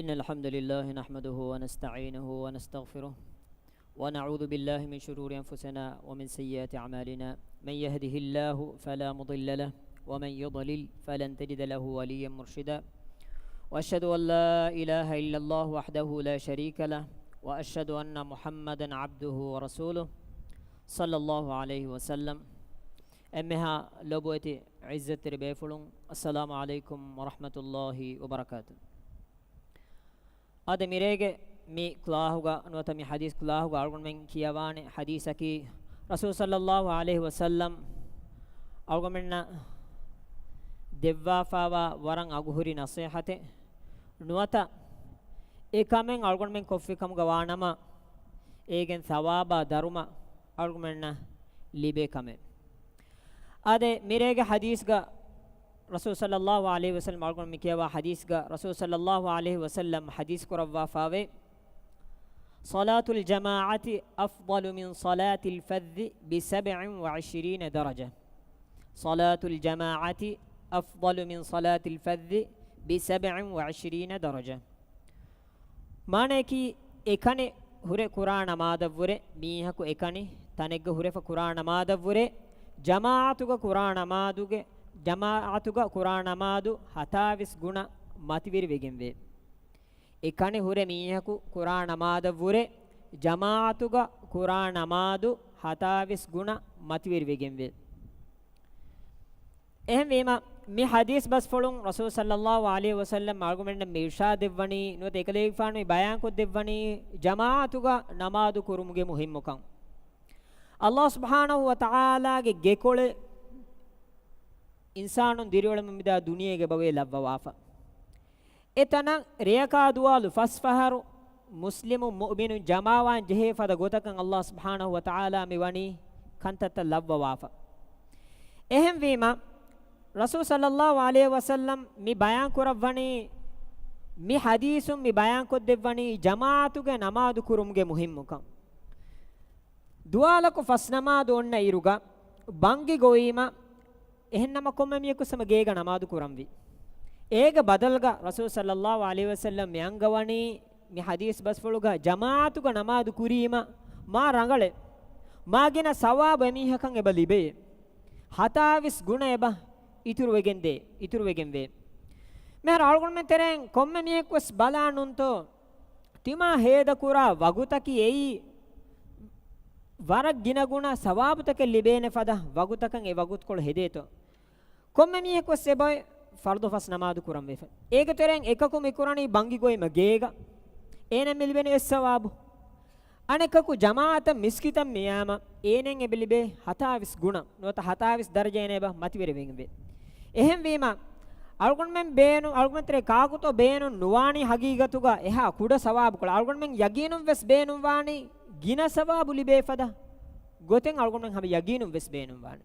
إن الحمد لله نحمده ونستعينه ونستغفره ونعوذ بالله من شرور أنفسنا ومن سيئات أعمالنا من يهده الله فلا مضل له ومن يضلل فلن تجد له وليا مرشدا وأشهد أن لا إله إلا الله وحده لا شريك له وأشهد أن محمدا عبده ورسوله صلى الله عليه وسلم أمها لبوتي عزة ربيفلون السلام عليكم ورحمة الله وبركاته هذا ميرجع مي كلاهوغا نوتا مي حديث كلاهوغا أرغن من كيابان حديثكي رسول صلى الله عليه وسلم أرغن منا دبوا فاوا وران أغهري نصيحته نوتا إكامن أرغن من كوفي كم غوانما إيجن ثوابا داروما أرغن منا ليبي كامن هذا ميرجع حديثكا رسول صلى الله عليه وسلم أرغن مكيوا حديثكا رسول صلى الله عليه وسلم حديث كروا فاوي صلاة الجماعة أفضل من صلاة الفذ ب27 درجة صلاة الجماعة أفضل من صلاة الفذ ب27 درجة معنى إكاني هره قرآن مادفوره ميهكو إكاني تانيك هره فقرآن مادفوره جماعتك قرآن مادوك جماعتك قرآن مادو هتاوس غنا ماتبير ويجنبه إكاني هره ميهكو قرآن مادفوره جماعتك قرآن مادو هتاوس غنا ماتبير ويجنبه එහෙම වීම මේ හදීස් බස් ෆොලොන් රසූල් සල්ලල්ලාහු අලයිහි වසල්ලම් ආගමෙන්න මේ ඉර්ෂාද් දෙවණි නුවත එකලේ ෆාන මේ බයාන් කොත් දෙවණි ජමාඅතුග නමාදු කුරුමුගේ මුහිම්මකම් අල්ලාහ් සුබ්හානහු වතාලාගේ ගෙකොලේ ඉන්සානුන් දිරිවලම මිදා දුනියේගේ බවේ ලබ්වවාෆා එතන රියකා දුවාලු ෆස්ෆහරු මුස්ලිමු මුමිනු ජමාවන් ජෙහෙෆද ගොතකන් අල්ලාහ් සුබ්හානහු වතාලා මෙවණි කන්තත ලබ්වවාෆා එහෙම වීම رسول صلى الله عليه وسلم مي بيان كربني مي حديث مي بيان كدبني جماعتك نماز كرمගේ මුහිම්මකම් දුවාලක ෆස්නමා දොන්න ඉරුගා බංගි ගොයිම එහෙන්නම කොම්මමියක සමගේග නමාදු කුරම්වි ඒග බදල්ගා රසූල් සල්ලල්ලාහු අලයිහි වසල්ලම් යංගවණි මි හදීස් බස් ෆලුගා ජමාතුක නමාදු කුරීම මා රංගලේ මාගෙන සවාබ මිහකන් එබ ලිබේ හතාවිස් ගුණ එබ ඉතුරු වෙගෙන් වේ මෙහර අල්ගොන් මෙන් තරෙන් කොම්ම මියෙක් වස් බලානුන්තෝ තිමා හේද කුරා වගුතකි එයි වරක් ගිනගුණ සවාබතක ලිබේන ෆද වගුතකන් ඒ වගුත් කොළ හෙදේතෝ කොම්ම මියෙක් වස් එබයි ෆර්දු ෆස් නමාදු කුරම් වෙෆ ඒක තරෙන් එකකු මිකුරණි බංගි ගොයිම ගේග ඒනෙ මිලිබෙන එස් සවාබු අනෙකකු ජමාත මිස්කිතම් මියාම ඒනෙන් එබලිබේ හතාවිස් ගුණ නොත හතාවිස් දර්ජයනේ බ මතිවෙර වෙංගෙ එහෙම වීම අල්ගොන් මෙන් බේනු අල්ගොන් තරේ කාකුතෝ බේනු නුවානි හගීගතුග එහා කුඩ සවාබ කොළ අල්ගොන් මෙන් යගීනුම් වෙස් බේනුම් වානි ගින සවාබු ලිබේ ෆද ගොතෙන් අල්ගොන් මෙන් හබ යගීනුම් වෙස් බේනුම් වානි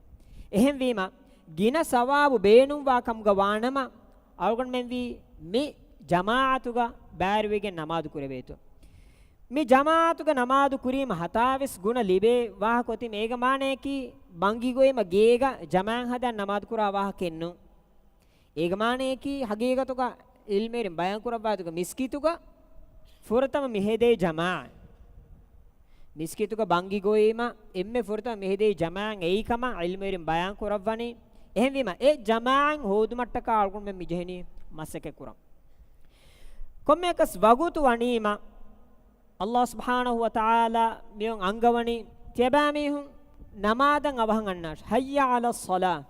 එහෙම වීම ගින සවාබු බේනුම් වාකම් ගවානම අල්ගොන් මෙන් වී මි ජමාඅතුග බෑරුවෙගෙන් නමාදු කුරවේතු මේ ජමාතුක නමාදු කුරීම හතාවිස් ගුණ ලිබේ වාහකොති මේක මානේකි බංගි ගොයම ගේග ජමාන් හදන් නමාදු කුරා වාහකෙන්නු ඒක මානේකි හගීගතුක ඉල්මෙරින් බයන් කුරවාතුක මිස්කිතුක ෆුරතම මෙහෙදේ ජමා මිස්කිතුක බංගි ගොයම එම්මේ ෆුරතම මෙහෙදේ ජමාන් ඒකම ඉල්මෙරින් බයන් කුරවවනි එහෙම වීම ඒ ජමාන් හෝදු මට්ටක අල්ගොන් මෙ මිජෙහිනි මස්සක කුරම් කොම්මේකස් වගුතු වනීම Allah subhanahu wa ta'ala miyon angawani tiyabamihun namadan awahan annash hayya ala salah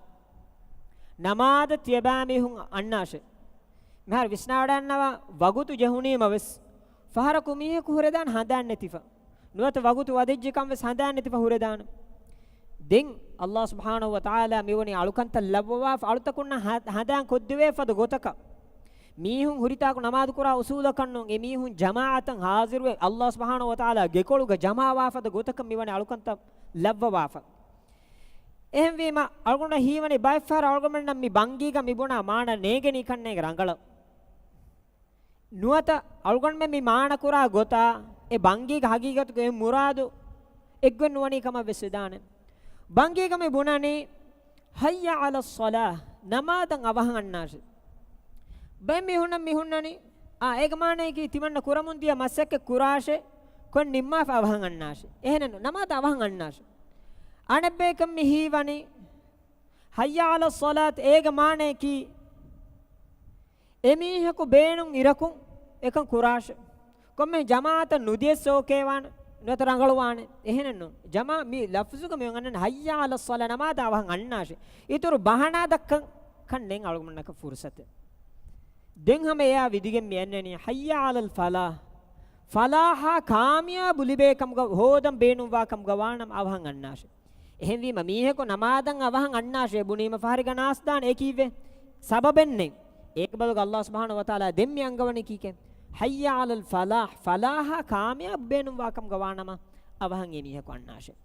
namada tiyabamihun annash mehar visnawadannawa wagutu jehunima wes faharaku miheku huredan hadan netifa nuwata wagutu wadejjikam wes hadan netifa huredan den Allah subhanahu wa ta'ala miwani alukanta labwa alutakuna hadan koddiwe fad gotaka මීහුන් හුරිතාකු නමාදු කුරා උසූල කන්නොන් එ මීහුන් ජමාඅතන් හාසිර වේ අල්ලාහ් සුබ්හානහු වතාලා ගෙකොළුග ජමා වාෆද ගොතක මිවනේ අලුකන්ත ලබ්ව වාෆ එහෙන් වීම අල්ගොන්න හීවනේ බයිෆාර අල්ගොන්න නම් මි බංගීග මිබුණා මාන නේගෙනි කන්නේග රංගල නුවත අල්ගොන්න මි මාන කුරා ගොතා එ බංගීග හගීගතු ගේ මුරාදු එක්ගොන් නුවණී කම වෙසදාන බංගීග මි බුණානේ හයිය අලස් සලාහ් නමාදන් අවහන් අන්නාෂ බෑ මිහුන්නනි ඒක මානේ කි තිමන්න කුරමුන් දිය මස්සක කුරාෂේ kon nimma fa awhan annash ehnen namaz awhan annash anebekam mihivani hayya ala salat ega mane ki emihaku beenun irakun ekan kurash komme jamaata nudiyesso kewan notarangalwane ehnen no jama mi lafzuga me ngannen hayya ala salat namaz awhan annash ituru bahana dakkan kan den alugmannaka fursate den hame ya vidigen me enneni hayya ala al falah falaha kaamiyabu libekam ga hodam beenum wa kam gawanam awhan annash එහෙන් වීම මීහෙක නමාදන් අවහන් අන්නාශේ බුනීම ෆහරි ගනාස් දාන ඒ කීවේ සබබෙන්නේ ඒක බලක අල්ලාහ් සුබ්හානහු වතාලා දෙම්මි අංගවණි කීකෙන් හයියා අලල් ෆලාහ් ෆලාහ කාමියබ් බේනුම් වාකම් ගවානම අවහන් එමීහෙක අන්නාශේ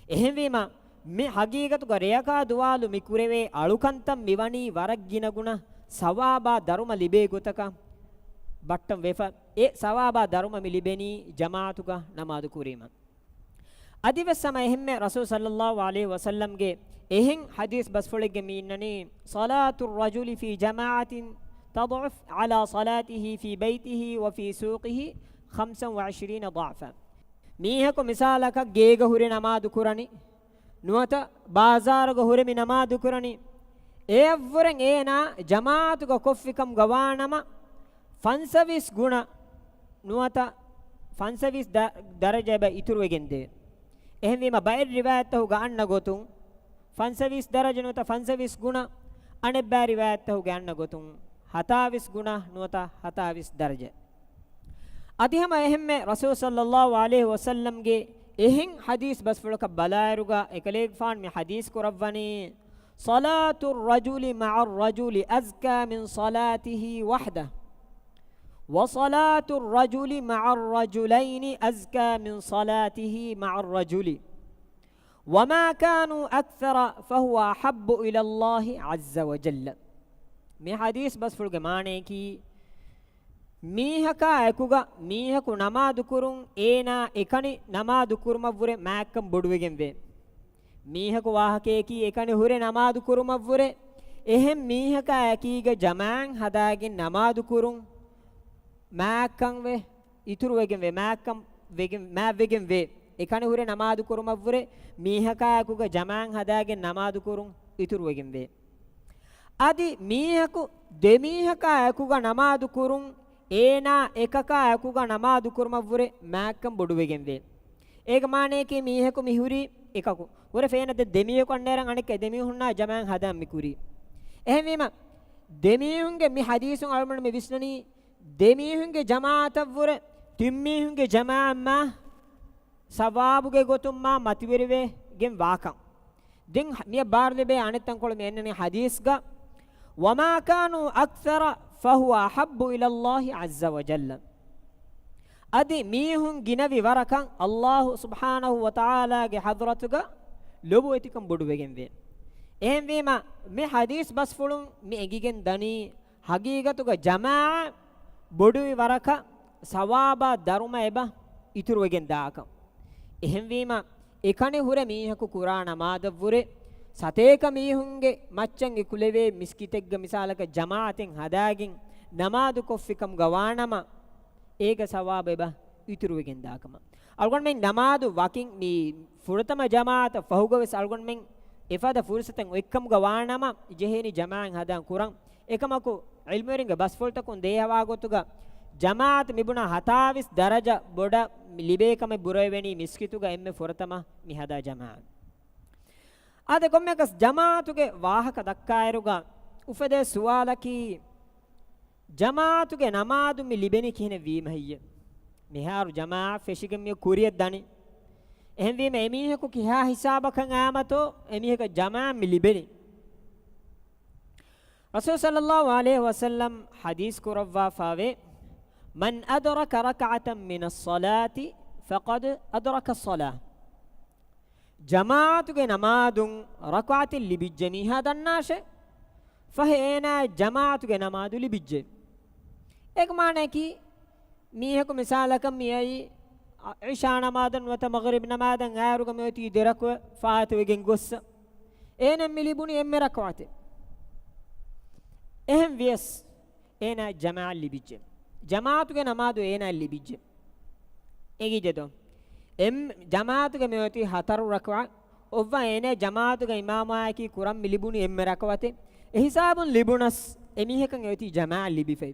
එහෙන් වීම මේ හගීගතු ගරයකා දුවාලු මිකුරේ අලුකන්තම් මිවණී වරක් ගිනගුණ සවාබා දරුම ලිබේ ගොතක බට්ටම් වෙෆ ඒ සවාබා දරුම මිලිබෙනී ජමාතුක නමාදු කුරීම අදිවසම එහෙම්මේ රසූල් සල්ලල්ලාහු අලයිහි වසල්ලම් ගේ එහෙන් හදීස් බස්ෆොලෙගේ මීන්නනේ සලාතු රජුලි ෆී ජමාඅතින් තضعف على صلاته في بيته وفي سوقه 25 ضعفا මීහක මිසාලක ගේග හුරේ නමාදු කුරණි නුවත බාසාරග හුරේ මි නමාදු කුරණි ඒවරෙන් ඒනා ජමාතුක කොෆ්ෆිකම් ගවානම ෆන්සවිස් ගුණ නුවත ෆන්සවිස් දරජබ ඉතුරු වෙගෙන්දේ එහෙන් වීම බයිර් රිවායත් හු ගන්න ගොතුන් ෆන්සවිස් දරජ නුවත ෆන්සවිස් ගුණ අනෙබ්බා රිවායත් හු ගන්න ගොතුන් 27 ගුණ නුවත 27 දරජ අධිහම එහෙම්මේ රසූල් සල්ලල්ලාහු අලයිහි වසල්ලම් ගේ එහෙන් හදීස් බස්ෆලක බලායරුගා එකලේක් ෆාන් මේ හදීස් කරවවනි صلاة الرجل مع الرجل أزكى من صلاته وحده وصلاة الرجل مع الرجلين أزكى من صلاته مع الرجل وما كانوا أكثر فهو أحب إلى الله عز وجل මේ හදීස් බස්ෆලක මානේ කි මීහකා එකුගා මීහකු නමාදු කුරුන් ඒනා එකනි නමාදු කුරුම වුරේ මෑක්කම් බොඩුවෙගෙන් වේ මීහකු වාහකේ කි එකනි හුරේ නමාදු කුරුම වුරේ එහෙම් මීහකා ඇකීගේ ජමාන් හදාගෙන නමාදු කුරුන් මෑක්කම් වේ ඉතුරු වෙගෙන් වේ මෑක්කම් වෙගෙන් මෑ වෙගෙන් වේ එකනි හුරේ නමාදු කුරුම වුරේ මීහකා ඇකුගේ ජමාන් හදාගෙන නමාදු කුරුන් ඉතුරු වෙගෙන් වේ আদি මීහකු දෙමීහකා ඇකුගේ නමාදු කුරුන් ඒනා එකකා ඇකුගා නමාදු කුරුම වුරේ මෑක්කම් බොඩු වෙගෙන් වේ ඒක මානේ කි මීහෙකු මිහුරි එකකු වර ෆේන දෙමියෙකු අන්නේරන් අනෙක් දෙමියුන්නා ජමාන් හදම් මිකුරි එහෙම වීම දෙමියුන්ගේ මේ හදීසුන් අල්මන මේ විශ්නනී දෙමියුන්ගේ ජමාත වර තිම්මියුන්ගේ ජමාම්මා සවාබුගේ ගොතුම්මා මතිවිරවේ ගෙන් වාකම් දෙන් මිය බාර්ලෙබේ අනෙත්තන් කොළ මේ එන්නේ හදීස්ගා වමා කානු අක්සර فهو أحب إلى الله عز وجل أدي ميهن جنبي وركان الله سبحانه وتعالى حضرتك لبويتكم بدوغن في එහෙන් වීම මේ හදීස් බස් ෆුලුන් මේ එගිගෙන් දනි හගීගතුක ජමා බොඩුවි වරක සවාබා දරුම එබ ඉතුරු වෙගෙන් දාක එහෙන් වීම එකනේ හුර මීහකු කුරාන මාදවුරේ සතේක මීහුන්ගේ මච්චන් ඉකුලෙවේ මිස්කිතෙක්ග මිසාලක ජමාතෙන් හදාගින් නමාදු කොෆ්ෆිකම් ගවානම ඒක සවාබ එබ ඉතුරු වෙගෙන් දාකම අල්ගොන් මෙන් නමාදු වකින් මී ෆුරතම ජමාත ෆහුගවස් අල්ගොන් මෙන් එෆාද ෆුර්සතෙන් එක්කම් ගවානම ජෙහෙනි ජමාන් හදාන් කුරන් එකමකු ඉල්මරින්ග බස් ෆොල්තකුන් දේහවා ගොතුග ජමාත් මිබුණ 27 දරජ බොඩ ලිබේකම බුරෙවෙනි මිස්කිතුග එම්මේ ෆුරතම මි හදා ජමාත් ආද කොම්මකස් ජමාතුගේ වාහක දක්කායරුගා උෆදේ සුවාලකි ජමාතුගේ නමාදු මි ලිබෙනි කියන වීම හිය මෙහාරු ජමා ෆෙෂිගම් මිය කුරිය දනි එහෙන් වීම එමීහකු කිහා හිසාබකන් ආමතෝ එමීහක ජමා මි ලිබෙනි රසූල් සල්ලල්ලාහු අලයිහි වසල්ලම් හදීස් කුරවා ෆාවේ මන් අදරක රකඅතන් මිනස් සලාති ෆකඩ් අදරක الصلاة ජමාතුගේ නමාදුන් රකඅති ලිබිජ්ජනි හදන්නාෂ ෆහේනා ජමාතුගේ නමාදු ලිබිජ්ජේ එක මානේ කි මීහකු මිසාලක මියයි ඉෂා නමාදන් වත මගරිබ් නමාදන් ආරුග මෙති දෙරක ෆාත වෙගෙන් ගොස්ස එනම් මිලිබුනි එම්මෙ රකඅති එහෙම් වියස් එනා ජමා ලිබිජ්ජේ jamaatuge namadu ena libijje egijedo em jamaatuge mewati hataru rakwa ovva ene jamaatuge imamaki kuram milibuni emme rakwate e hisabun libunas emihekan ewati jamaa libife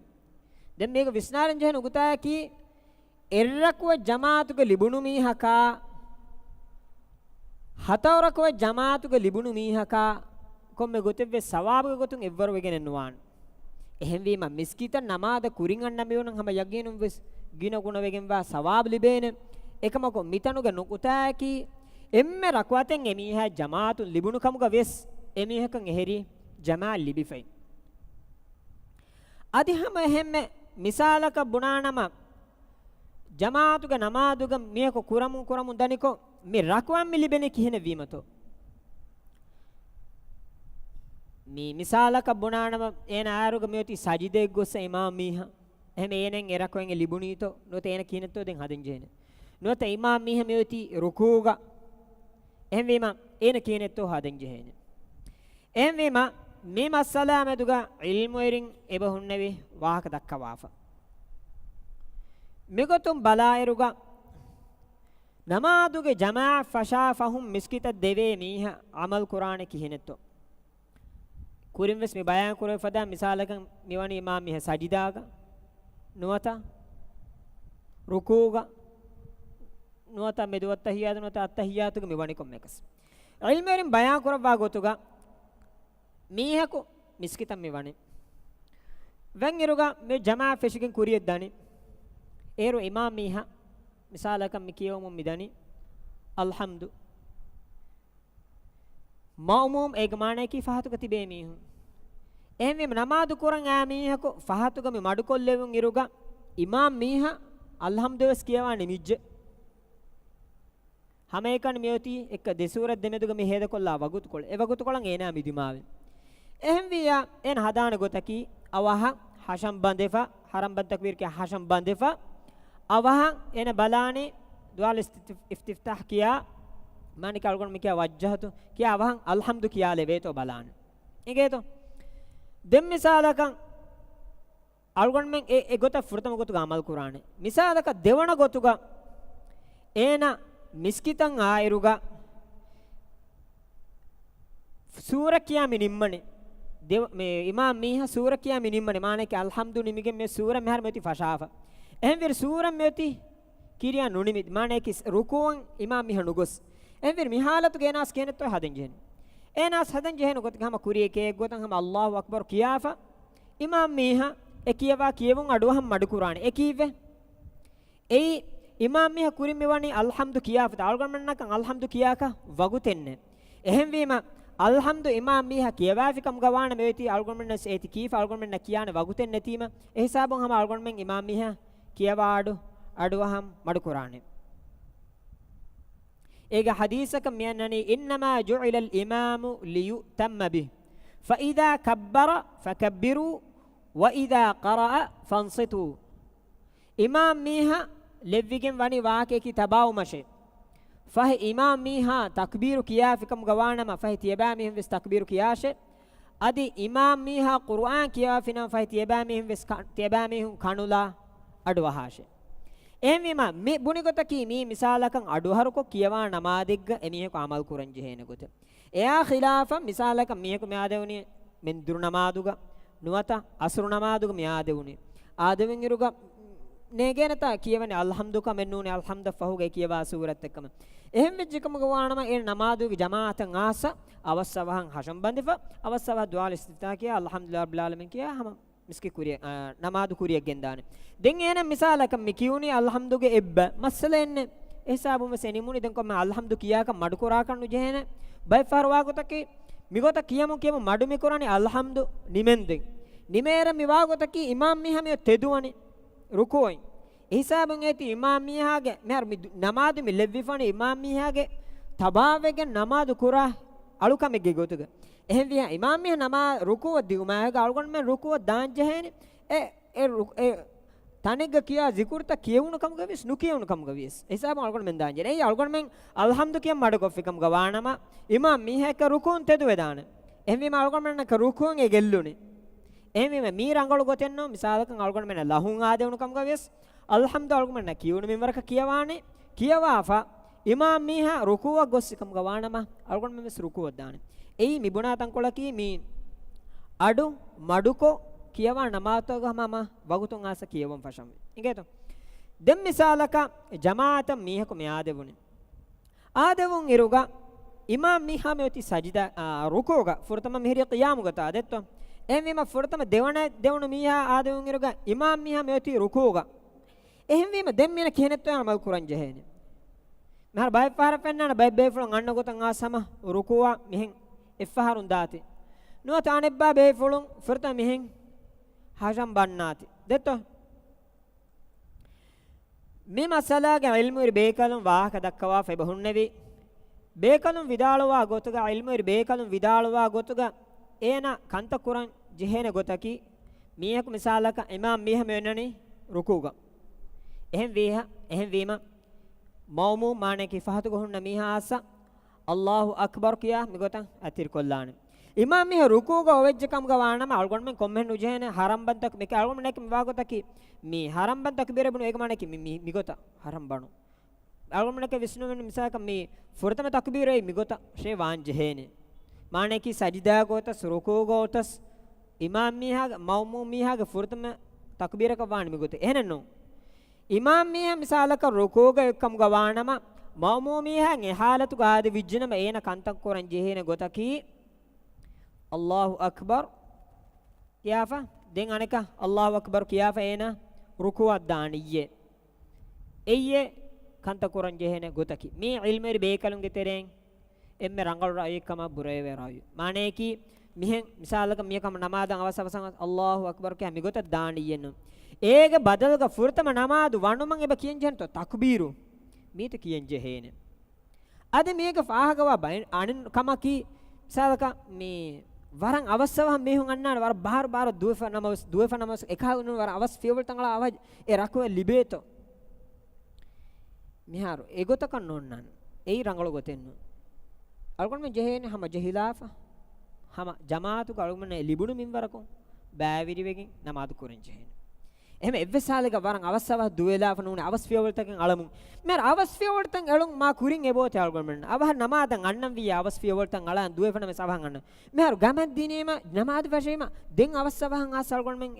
den mega visnaran jehnu guta ki errakwa jamaatuge libunu mihaka hatawrakwa jamaatuge libunu mihaka komme gotevve sawabuge gotun evvaru wegen nuwan එහෙන් වීම මිස්කිත නමාද කුරින් අන්න මෙවන හැම යගිනුම් වෙස් ගින ගුණ වෙගෙන් වා සවාබ් ලිබේන එකමකො මිතනුගේ නුකුතාකි එම්මෙ රක්වතෙන් එමීහ ජමාතු ලිබුණු කමුග වෙස් එමීහකන් එහෙරි ජමා ලිබිෆයි අදිහම එහෙම්මෙ මිසාලක බුණානම ජමාතුගේ නමාදුගේ මියක කුරමුන් දනිකෝ මේ රක්වම් මිලිබෙන කිහෙන වීමතෝ මේ මිසාලක බුණානම එන ආරුග මෙති සජිදේ ගොස්ස ඉමාම් මීහ එහෙම එනෙන් එරකවෙන් ලිබුණීතෝ නොත එන කිනතෝ දෙන් හදින් ජේන නොත ඉමාම් මීහ මෙති රුකූග එහෙම වීම එන කිනතෝ හදින් ජේන එහෙම වීම මේ මස්සලා මෙදුග ඉල්මු එරින් එබහුන්නවි වාහක දක්කවාෆ මෙගොතුම් බලායරුග නමාදුගේ ජමා ෆෂා ෆහුම් මිස්කිත දෙවේ මීහ Amal කුරාන කිහිනතෝ kurim ves me bayan kore fada misalakan miwani imam miha sajidaga nuwata rukuga nuwata meduwat tahiyatu nuwata attahiyatu miwani kommekas ilmerin bayan kore wa gotuga mihako miskitam miwani wen iruga me jamaa feshikin kuriyed dani eru imam miha misalakan mikiyum midani alhamdu maumum egmane ki fahatuka tibe mihun ehme namadu kuran a mihako fahatuka me madu kollevun iruga imam miha alhamdulillah kiyawa nimijje hama ekan meyoti ek desurat demeduga me heda kolla wagut kol e wagut kolan ena midimawe ehem wiya en hadana gotaki awaha hasham bandefa haram band takbir ke hasham bandefa awaha ena balani dual istiftah kiya mani kalgon me kiya wajjahatu kiya awahan alhamdu kiya leveto balan egeto dem misalakan algon men e gota furtama gotuga amal qur'ane misalaka devana gotuga ena miskitan airuga sura kiya minimmane dev me imam miha sura kiya minimmane mane ke alhamdu nimige me sura mehar meti fashafa ehem vir sura meti kiriya nunimit mane ke rukuun imam miha nugos එම්විර මිහාලතු ගේනාස් කියනෙත් ඔය හදෙන් ජෙහෙන එනාස් හදෙන් ජෙහෙන ගොත ගම කුරියේ කේ ගොතන් හම අල්ලාහ් අක්බර් කියාෆා ඉමාම් මීහා එකියවා කියවුන් අඩුවහම් මඩු කුරාන එකීවේ එයි ඉමාම් මීහා කුරින් මෙවනි අල්හම්දු කියාෆා තාල්ගමන්නකන් අල්හම්දු කියාකා වගුතෙන්නේ එහෙන් වීම අල්හම්දු ඉමාම් මීහා කියවාෆිකම් ගවාන මෙවිති අල්ගමන්න ඒති කීෆා අල්ගමන්න කියාන වගුතෙන් නැතිම ඒ හිසාබුන් හම අල්ගමන්න ඉමාම් මීහා කියවාඩු අඩුවහම් මඩු කුරානේ ega hadisaka miyanani innama ju'ila al-imamu liyutamma bih fa idha kabbara fakabbiru wa idha qara'a fansitu imam miha levvigen wani waake ki tabaw mashe fa imam miha takbiru kiyafikam gawanama fa tiyaba mihim vis takbiru kiyashe adi imam miha qur'an kiyafina fa tiyaba mihim vis tiyaba mihim kanula adwahashe එමෙම මේ බුනිගතකී මේ මිසාලකන් අඩුහරුකො කියවා නමාදෙග්ග එමිහෙක අමල් කුරන් ජෙහෙන ගොත එයා ඛිලාෆම් මිසාලක මිහෙක මෙයාදෙවුනි මෙන් දුරු නමාදුග නුවත අසුරු නමාදුග මෙයාදෙවුනි ආදෙවින් ඉරුග නේගෙනත කියවනේ අල්හම්දුක මෙන්නුනේ අල්හම්ද ෆහුගේ කියවා සූරත් එක්කම එහෙම් වෙච්චකම ගවානම ඒ නමාදුගේ ජමාතන් ආස අවස්සවහන් හෂම් බන්දිෆ අවස්සව දුආල් ඉස්තිතා කිය අල්හම්දුලිල්ලාහ් රබ්බිල් ආලමීන් කිය හැම miski kuriya namadu kuriya gendane den ena misalaka mikiyuni alhamduge ebba masalenne hisabu me senimuni den komme alhamdu kiyaka madu kora kanu jehene bay farwa gotaki migota kiyamu madu mi korani alhamdu nimenden nimera miwa gotaki imam miha me teduwani rukuin hisabun eti imam mihage mer namadu mi levvifani imam mihage tabavege namadu kura alukame gotuga එහෙන් විය ඉමාම් මිහ නම රුකුව දිගුමායක අල්ගොන් මෙන් රුකුව දාන් ජහේනේ ඒ තනෙග කියා zikurt කියවුණු කම ගවිස් නුකියවුණු කම ගවිස් එසාම අල්ගොන් මෙන් දාන් ජනේ ඒ අල්ගොන් මෙන් අල්හම්දු කිය මඩ කොෆිකම් ගවානම ඉමාම් මිහ එක රුකුන් තෙදු වේදාන එහෙන් විය අල්ගොන් මෙන් ක රුකුන් ඒ ගෙල්ලුනේ එහෙම මේ රංගල ගොතෙන්නෝ මිසාලකන් අල්ගොන මෙන්න ලහුන් ආදෙවුණු කම් ගවස් අල්හම්දුලිල්ලාහ් අල්ගොන මෙන්න කියුණු මින්වරක කියවානේ කියවාෆා ඉමාම් මීහා රුකුවක් ගොස්සිකම් ගවානම අල්ගොන මෙස් රුකුවක් දානේ එයි මිබුණා තංකොලකී මේ අඩු මඩුකෝ කියවා නමාතෝගමම වගුතුන් ආස කියවම් ෆෂම් ඉංගේතෝ දෙම් මිසාලක ජමාත මීහක මේ ආදෙවුන් ඉරුගා ඉමාම් මීහා මෙති සජිදා රුකුවක ෆුර්තම මිහිරි ඛියාමුග තාදෙත්තෝ එහෙම ෆුර්තම දෙවණු මීහා ආදෙවුන් ඉරුගා ඉමාම් මීහා මෙති රුකුවක එහෙම වීම දෙම් මින කියනෙත්තෝ යන මල් කුරන් ජහේනේ මහර බයි පාර පෙන්නන බයි බේෆුලන් අන්න ගොතන් ආසම රුකුවා මිහෙන් එෆහරුන් දාති නෝ තානෙබ්බා බේෆුලන් ෆුර්තම මිහෙන් හජම් බන්නාති දෙත්තෝ මේ මසලාගේ ඉල්මු ඉර බේකලම් වාහක දක්වා ෆෙබහුන්නේවි බේකලම් විදාලවා ගොතක ඉල්මු ඉර බේකලම් විදාලවා ගොතක ඒන කන්ත කුරන් ජෙහෙන ගොතකි මීහක මිසාලක ඉමාම් මීහ මෙන්නනි රුකුග එහෙන් වීම මෞමු මානේ කිෆහතු ගොහුන්න මීහාස අල්ලාහු අක්බර් කියා මිගොතන් අතිර කොල්ලානේ ඉමාම් මීහ රුකුග ඔවෙජ්ජකම් ගවානම අල්ගොන් මෙන් කොම්මෙන් උජෙහෙන හරම් බන්තක් මේක අල්ගොන් නෙක මිවාගොතකි මේ හරම් බන්තක් බෙරබුණු ඒක මානේ කි මිගොත හරම් බණු අල්ගොන් නෙක විෂ්ණු වෙන මිසාක මේ ෆුරතම තක්බීරේ මිගොත ෂේ වාන් ජෙහෙනේ මානේ කි සජිදා ගෝත රුකුග ගෝතස් ඉමාම් මීහ මෞමු මීහගේ ෆුරතම තක්බීරක වාන් මිගොත එහෙනනෝ ඉමාම් මීහ මිසාලක රුකුග එක්කම් ගවානම මෞමු මීහන් එහාලතු ගාද විජ්ජනම ඒන කන්තක් කොරන් ජෙහෙන ගොතකි අල්ලාහු අක්බර් කියාෆා දෙන් අනක අල්ලාහු අක්බර් කියාෆා එන රුකුවක් දානියේ එయ్యේ කන්ත කුරන් ජෙහෙන ගොතකි මේ ඉල්මෙරි බේකලුන්ගේ තෙරෙන් එම්මෙ රංගල් රායකම බුරේ වේරායු මානේ කි මිහෙන් මිසාලක මියකම නමාදන් අවසවසන් අල්ලාහු අක්බර් කියා මිගොත දානියෙන ඒගේ බදල්ග ෆුර්තම නමාදු වණුමන් එබ කියෙන් ජන්ත තක්බීරු මීත කියෙන් ජෙහෙන අද මේක ෆාහගවා බයින් අනින් කමකි මිසාලක මේ වරන් අවස්සව මෙහුන් අන්නාන වර බාර දුවෆනමස් එකහුන වර අවස් ෆේවල් තංගලා අවජ් ඒ රකුව ලිබේතෝ මිහාරු ඒගොතක නොන්නන් ඒ රංගල ගොතෙන්නු අල්ගොන් මෙ ජෙහෙන හම ජහිලාෆා හම ජමාතු කල්ගොන් ලිබුණු මින්වරකෝ බෑවිරි වෙකින් නමාදු කුරෙන් ජෙහෙන එහෙම එව්වසාලක වරන් අවස්සව දුවලාෆ නුනේ අවස් ෆේවල් තකන් අලමුන් මෙර අවස් ෆේවල් තන් එලුන් මා කුරින් එබෝතේ අල්ගොන් මෙන්න අවහ නමාදන් අන්නම් වී අවස් ෆේවල් තන් අලන් දුවේෆන මෙ සවහන් අන්න මෙහරු ගමත් දිනේම නමාද වශයෙන්ම දෙන් අවස්සවහන් ආස අල්ගොන් මෙන්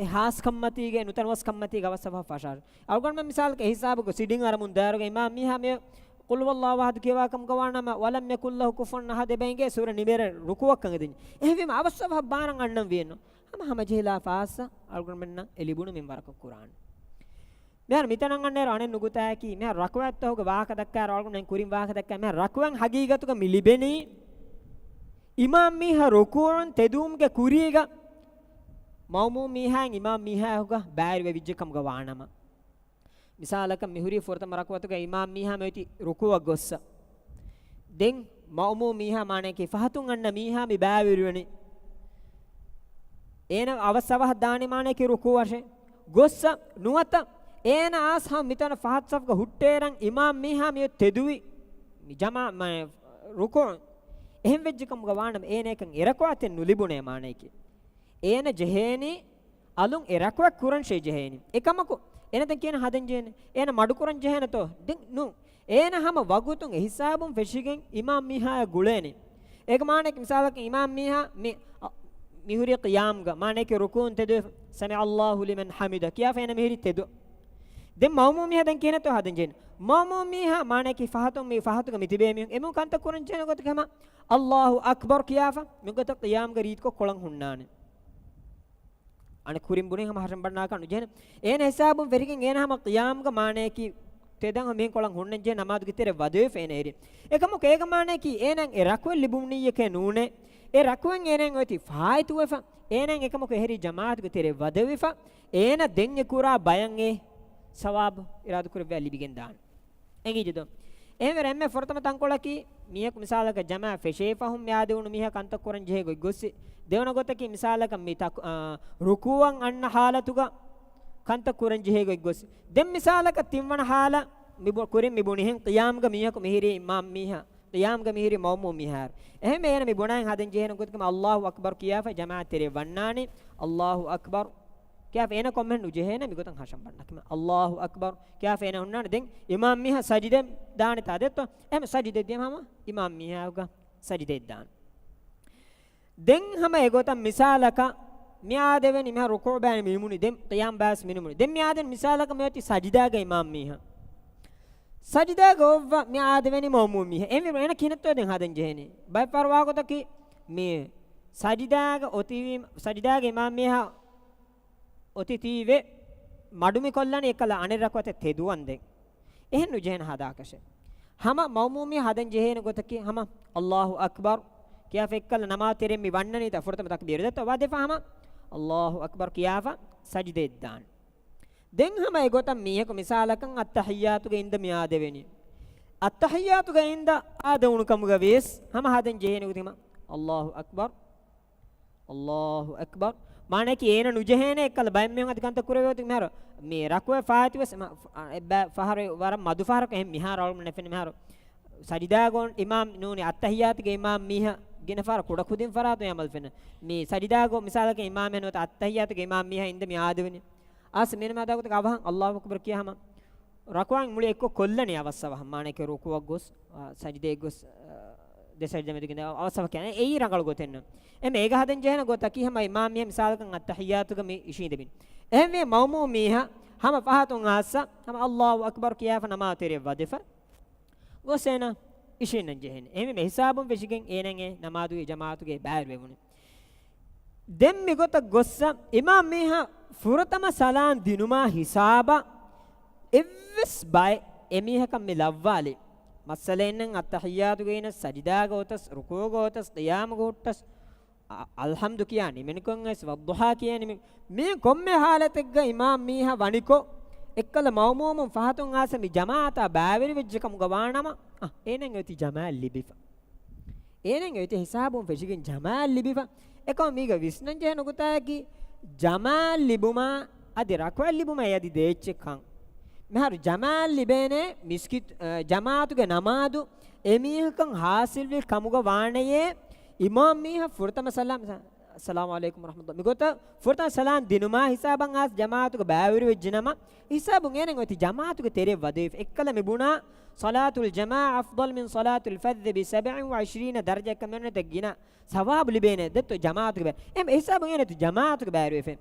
हास कम्मती गे नुतन वस कम्मती गा वसफा फशार अवगण में मिसाल के हिसाब को सीडिंग अरमुन दार गे इमाम मिहा में कुल वल्लाहु अहद केवा कम गवाना में वलम यकुल लहु कुफुन अहद बेंगे सूरह निबेर रुकुවක් कंगे दिन එහෙම අවස්සව බාරන් අන්නම් වෙන්න හැම ජෙහිලා ෆාස අල්ගොන් මෙන්න එලිබුණු මින්වරක කුරාන් මෙහර මිතනන් අන්නේ රණේ නුගුතා කි මෙහර රකවත්ත හොග වාක දක්කා අල්ගොන් නෙන් කුරින් වාක දක්කා මෙහර රකුවන් හගීගතුක මිලිබෙනි ඉමාම් මිහ රුකුන් තෙදුම්ගේ කුරීගා මෞමු මීහාන් ඉමාම් මීහා හොග බෑරි වෙවිජ්ජකම් ගවානම මිසාලක මිහුරි ෆොර්තම රකවතුක ඉමාම් මීහා මෙති රුකුවක් ගොස්ස දෙන් මෞමු මීහා මානේ කි ෆහතුන් අන්න මීහා මි බෑවිරුවනි ඒන අවසවහ දානි මානේ කි රුකුව වශයෙන් ගොස්ස නුවත ඒන ආස්හා මිතන ෆහත් සෆ්ක හුට්ටේරන් ඉමාම් මීහා මිය තෙදුවි ජමා රුකුව එහෙම් වෙජ්ජකම් ගවානම ඒන එකන් ඉරකවතෙන් නුලිබුනේ මානේ කි ඒන ජෙහෙනි අලුන් එරක්වක් කුරන් ෂේ ජෙහෙනි එකමකු එනතන් කියන හදන් ජෙහෙනි ඒන මඩු කුරන් ජෙහෙනතෝ දින් නු ඒන හැම වගුතුන් හිසාබුන් ෆෙෂිගෙන් ඉමාම් මීහා ගුලේනි ඒක මානෙක මිසාලක ඉමාම් මීහා මිහුරි ඛියාම් ග මානෙක රුකුන් තෙද සමි අල්ලාහු ලිමන් හමිද කියා ෆේන මිහිරි තෙද දෙම් මෞමු මීහා දැන් කියනතෝ හදන් ජෙහෙනි මෞමු මීහා මානෙක ෆහතුන් මේ ෆහතුක මිතිබේ මියුන් එමු කන්ත කුරන් ජෙහෙන ගොත කම අල්ලාහු අක්බර් කියාෆා මිගත ඛියාම් ග රීත් කො කොලන් හුන්නානේ අනේ කුරින් බුනේ හැම හරම් බන්නා කනු ජෙන ඒන හිසාබුන් වෙරිකින් ඒන හැම ඛියාම් ග මානේ කි තෙදන් මෙන් කොලන් හොන්නන් ජේ නමාදු කිතේ වදේ ෆේන එරි එකම කේක මානේ කි ඒනන් ඒ රකුව ලිබුම්නිය කේ නූනේ ඒ රකුවෙන් ඒනන් ඔති ෆායිතු වෙෆා ඒනන් එකම කෙහෙරි ජමාතු කිතේ වදේ වෙෆා ඒන දෙන් එකුරා බයන් ඒ සවාබ් ඉරාදු කර වැලි බිගෙන් දාන එංගිජදෝ එහෙම රෙම්මේ ෆොර්තම තංකොලකි මියක මිසාලක ජමා ෆෙෂේෆහුම් යාදෙවුණු මිහ කන්ත කොරන් ජේ ගොස්සි දෙවන ගොතකි මිසාලක මිත රුකුවන් අන්න හාලතුග කන්ත කුරන් ජෙහෙ ගොස් දෙම් මිසාලක තිම්වන හාල මිබු කුරින් මිබුනි hen qiyaam ga mihak mihiri imam miha qiyaam ga mihiri mawmu mihar එහෙම එන මිබුණන් හදෙන් ජෙහෙන ගොතකම අල්ලාහු Akbar කියාෆ Jamaath තෙරේ වන්නානි Allahu akbar kya ena comment nu jehena mi gotan hasham banna kima Allahu akbar kya ena hunna den imam miha sajide daani ta detto em sajide dem hama imam miha uga sajide dan den hama e gotan misalaka miya deveni miha ruku' bani minimuni dem qiyam bas minimuni dem miya den misalaka meti sajida ga imam miha sajida ga ovva miya deveni mawmum miha emi ena kinetto den haden jeheni bay parwa gotaki me sajida ga otivim sajida ga imam miha otitiwe madumi kollani ekala anirrakwate teduwan den ehnu jehen hadakashe hama mawmumi haden jehen gotaki hama Allahu akbar kiya fekkala nama terem mi wannani ta furtama takbir detta wadefa hama Allahu akbar kiyafa sajide dan den hama e gotam miheko misalakan attahiyatu ge inda miya deveni attahiyatu ge inda adawunu kamuga ves hama haden jehen gutima Allahu akbar mane ki ena nujehene ekal bayem men adikanta kurewoti meharo me rakwe faatiwas ebba fahare war madu faharaka hem mihar alum nefen meharo sajida gon imam nuni attahiyat ge imam miha gene far kuda khudin faratu yamal fen me sajida go misalake imam henot attahiyat ge imam miha inda mi adeveni as men ma dagot avahan Allahu akbar kiyama rakwan muli ekko kollani avassawa mane ke rukuwak gos sajide gos desajda me digene avassawa kane ei rangal gotenna em ega haden jehena gotaki hama imam miha misalakan attahiyatu ge me ishin debin ehme mawmu miha hama fahatun assa hama Allahu akbar kiyafa nama tere wadefa gosena ishin jehene ehme me hisabun veshigen enenge namadu ge jamaatu ge bair wevune dem mi gota gossa imam miha furatama salan dinuma hisaba evs bay emiha kam me lavwale masalen attahiyatu ge ina sajida gotas ruku gotas qiyam gotas alhamdu kiyani menikon es wadduha kiyani me komme halategga imam miha waniko ekkala mawmumum fahatun asami jamaata baaveri vejjekam gawanama enen eti jamal libifa enen eti hisabun feshigin jamal libifa ekom miga visnan jehnu gutaki jamal libuma adi rakwal libuma yadi deche kan meharu jamal libene miskit jamaatu ge namadu emihakan hasil vil kamuga wanaye imam miha furtama salam assalamu alaikum warahmatullah migota furtama salam dinuma hisaban as jamaatu ge baaveri vejjinama hisabun enen eti jamaatu ge tere wadef ekkala mebuna salatul jamaa afdal min salatul fadh bi 27 daraja kamene tegina sawab libene detto jamaatu ge em hisabun enen eti jamaatu ge baaveri vefe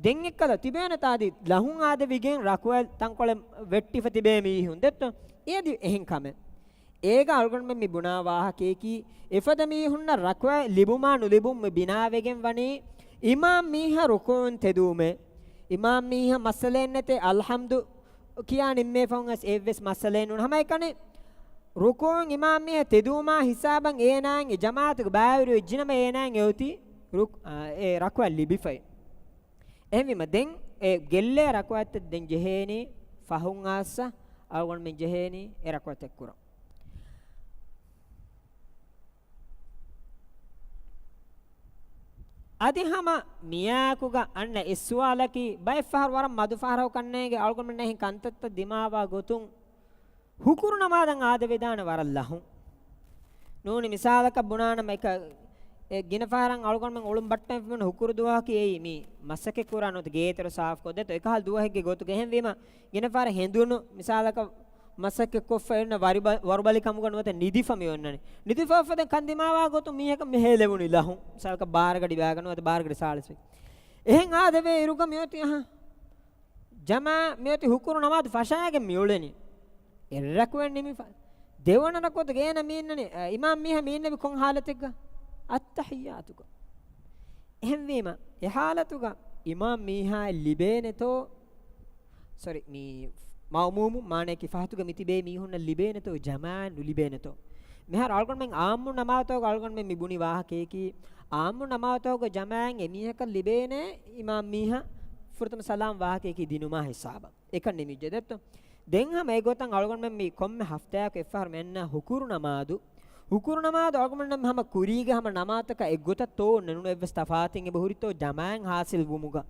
den ekkala tibena taadi lahun ade vigen rakwal tankole vetti fatibe mi hun detto edi ehin kame ega algon me buna wahakeki efada mi hunna rakwa libuma nu libum me binawegen wani imam miha rukun tedume imam miha masalen nete alhamdu kiyani me fongas evs masalen un hamai kane rukun imam miha teduma hisaban enan e jamaatu ge bawiru jinama enan euti ruk e rakwa libifai ehmima den e gelle rakwaat den jeheni fahun assa algon men jeheni e rakwaat ekkura adi hama miyakuga anna iswalaki bay fahar waram madu faharaw kannege algon men nehin kantatta dimawa gotun hukuru namadan aade vedana warallahu nuni misalaka bunana meka e gina faran algon men olum battam men hukuru duwa ki ei mi masake kurano te geetero saaf ko deto ekal duwa hegge gotu gehen wema gina fara hendunu misalaka masake ko faina warbali kamu ganote nidifa mi onnani nidifa faden kandimawa gotu miheka mehelewuni lahu misalaka bargadi bagano te bargadi saaliswe ehen aadeve iruga miyoti jama miyoti hukuru namad fashage miyoleni errakwen nimi devana rakot geena minnani imam miha minnabi kon halategga attahiyatuga ehem wema e halatuga imam miha libeneto sorry mi mawmumu mane ki fahatuga mitibe mi hunna libeneto jaman nu libeneto mehar algon men aammu namato algon men mibuni wahakeki aammu namato go jaman emihaka libene imam miha furtum salam wahakeki dinuma hisaba ekan nimijje detto den ha me gotan algon men mi komme haftayak efar menna hukuru namadu algon men hama kuriga hama namataka egota to nenu evs tafatin e bahurito jaman hasil bumuga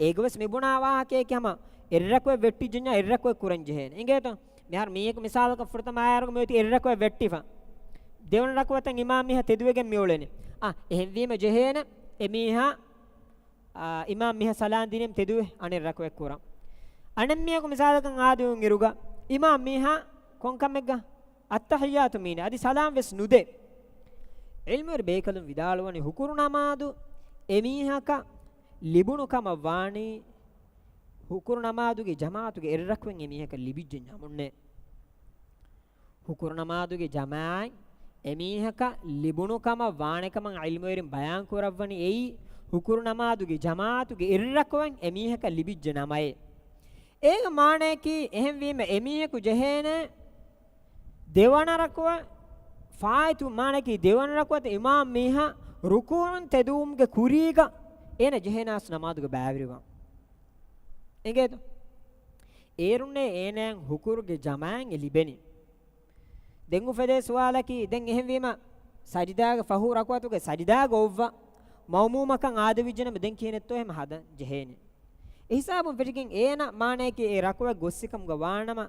egos mibuna wahakeki hama errakwe vetti jinya errakwe kuranjehen ingeto mehar miyek misalaka furtama ayargo meti errakwe vettifa devon rakwatan imam miha teduwegen miolene ehem wima jehena emiha imam miha salan dinem teduwe anir rakwe kuram anem miya ko misalakan aadun iruga imam miha konkamegga attahiyatu mine adi salam ves nude ilmer bekalum vidalwani hukuru namadu emihaka libunu kama wani hukuru namaduge jamaatuge errakwen emihaka libijjen amunne hukuru namaduge jamaa emihaka libunu kama wani kama ilmerin bayan kurawani ei hukuru namaduge jamaatuge errakwen emihaka libijje namaye ega maane ki ehem wime emiheku jehene devana rakwa faaitu maane ki devana rakwa imam miha rukun tedumge kuriga ena jehenas namaduge baavriwa engeto erunne enen hukuruge jamaan elibeni dengu fede suwala ki den ehem wima sajidaaga fahu rakwatuge sajidaaga ovva maumumakan aadavijjena den kinetto hem hada jehene hisabun fetikin ena maane ki e rakwa gossikam gawanama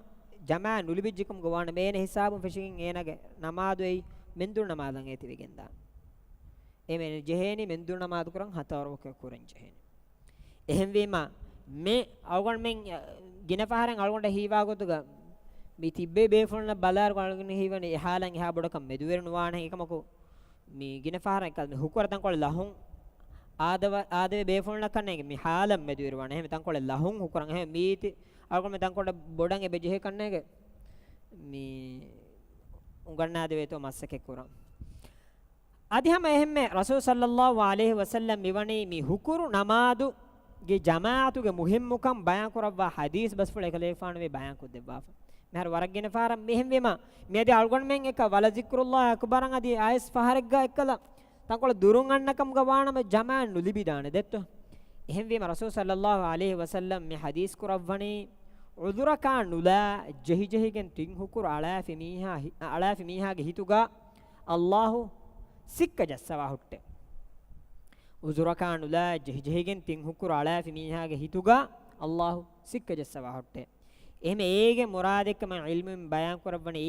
jamaa nulibijjikum gawana mene hisabun fetikin enage namadu ei mendur namadan eti wegenda emene jeheni mendur namadu kuran hatawarwක kuran jeheni ehem wema me awgon men ginafaharan algonda hiwa gotuga mi tibbe befulna balar golgun hiwani ehalan eha bodakam meduwernu wana ekamako mi ginafaharan kal me hukuratan kol lahun ආදවේ බේෆොල්න කන්නේ මේ හාලම් මෙදුවරවන එහෙම තන් කොළ ලහුන් හුකරන් එහෙම මීති අරකො මේ තන් කොළ බොඩන් එබෙ ජෙහ කන්නේක මේ උගන්නා දෙවේ තෝ මස්සකේ කුරන් අදිහම එහෙම රසූල් සල්ලල්ලාහු අලයිහි වසල්ලම් මෙවණි මේ හුකුරු නමාදු ගේ ජමාඅතුගේ මුහිම්මුකම් බයන් කරවවා හදීස් බස් ෆුල එකලේෆාන වේ බයන් කො දෙවා මෙහර වරගෙන ෆාරම් මෙහෙම වෙම මේදී අල්ගොන් මෙන් එක වල zikrullah අක්බරන් අදී ආයස් ෆහරක් ගා එක්කලා තංකොල දුරුන් අන්නකම් ගවානම ජමා නුලිබිදාන දෙත්තු එහෙම වීම රසූල් සල්ලල්ලාහු අලයිහි වසල්ලම් මේ හදීස් කුරවණි උදුරකා නුලා ජහි ජහිගෙන් තින් හුකුර අලාෆි මීහාගේ හිතුගා අල්ලාහ් සික්ක ජස්සවා හුට්ටේ උදුරකා නුලා ජහි ජහිගෙන් තින් හුකුර අලාෆි මීහාගේ හිතුගා අල්ලාහ් සික්ක ජස්සවා හුට්ටේ එහෙම ඒගේ මුරාදෙක මම ඉල්මුම් බයන් කරවණි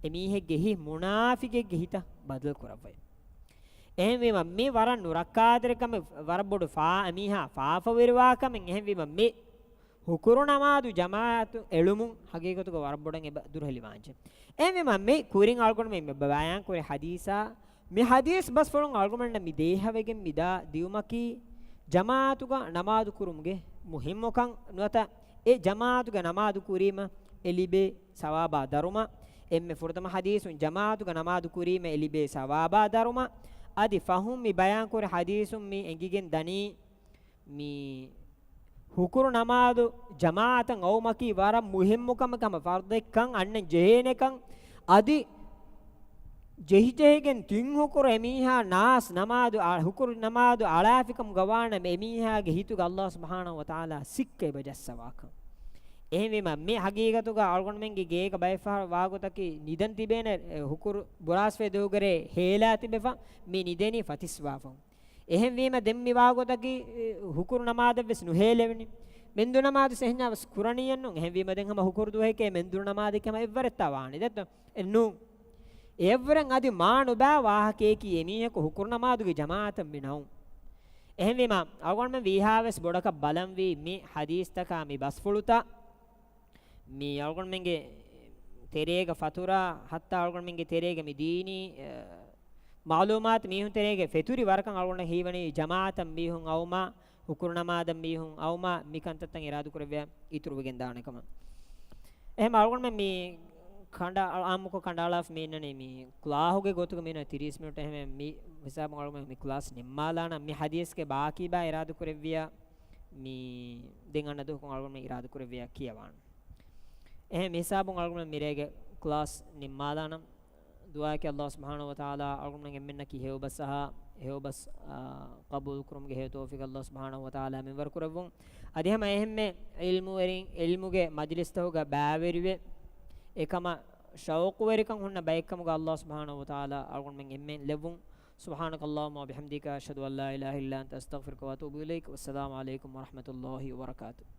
එමීහෙගේ හි මුනාෆිකෙගේ හිත බදල් කරවයි එහෙම වීම මේ වරන් නුරක්කාදරකම වරබොඩු ෆා අමීහා ෆාෆ විරවාකම එහෙම වීම මේ හුකුරු නමාදු ජමාඅතු එළුමුන් හගීකතුක වරබොඩන් එබ දුරහෙලි වාංච එහෙම වීම මේ කුරින් අල්ගොන මේ බයන් කුරේ හදීසා මේ හදීස් බස් ෆොලොන් අල්ගොමන්න මි දේහවෙගෙන් මිදා දියුමකි ජමාඅතුග නමාදු කුරුම්ගේ මුහිම්මකන් නුවත ඒ ජමාඅතුග නමාදු කුරීම එලිබේ සවාබා දරුම එම්මෙ ෆුරතම හදීසුන් ජමාඅතුග නමාදු කුරීම එලිබේ සවාබා දරුම adi fahum mi bayan kore hadisum mi engigen dani mi hukuru namadu jamaatan awmaki wara muhimmukam kama fardekkan anne jehenekan adi jehijegen tin hukuru emiha nas namadu hukuru namadu alafikam gawana me emiha ge hituga Allah subhanahu wa taala sikke bajassawaka එහෙම මේ හගීගතුක අල්ගොන් මෙන්ගේ ගේක බයිෆාර වාගොතකි නිදන් තිබේන හුකුරු බුරාස්වේ දෝගරේ හේලා තිබෙෆා මේ නිදෙනි ෆතිස්වාෆම් එහෙම වීම දෙම්මි වාගොතකි හුකුරු නමාද වෙස් නුහේලෙවනි මෙන්දු නමාද සෙහඥාවස් කුරණියන්නු එහෙම වීම දෙන් හැම හුකුරු දුහෙකේ මෙන්දු නමාද කම එවරත්තා වානි දත්ත එන්නු එවරන් අදි මානු බා වාහකේ කි එමීහක හුකුරු නමාදුගේ ජමාතම් මිනවුම් එහෙම වීම අල්ගොන් මෙන් වීහාවස් බොඩක බලම් වී මේ හදීස් තකා මේ බස්ෆුලුතා mi algon menge terega fatura hatta algon menge terega mi dini maalumat mihun terega feturi warkan algon hiwani jamaatam mihun awma hukur namadam mihun awma mikantatan iradu kurve ituru wegen daanekama ehm algon me mi khanda amuko kandalaf meenane mi klahuge gotuga meena 30 minute ehm mi hisab algon mi class nimmalana mi hadis ke baaki ba iradu kurevya mi den anadu kon algon me iradu kurevya kiyawan එහෙම හිසාබුන් අල්ගොන මිරේගේ class නිම්මාදානම් දුආ කි අල්ලාහ් සුබ්හානහු වතාලා අල්ගොන ගෙම්මෙන්න කි හේවබස් සහ හේවබස් කබූල් කුරුම්ගේ හේ තෝෆික අල්ලාහ් සුබ්හානහු වතාලා මෙවර කරවුන් අදිහම එහෙම ඉල්මු වරින් ඉල්මුගේ මජ්ලිස් තෝගා බෑවෙරිවේ එකම ශෞක් වරිකන් හොන්න බයිකමුගේ අල්ලාහ් සුබ්හානහු වතාලා අල්ගොන මෙන් එම්මෙන් ලැබුන් سبحانك اللهم وبحمدك أشهد أن لا إله إلا أنت أستغفرك وأتوب إليك والسلام عليكم ورحمة الله وبركاته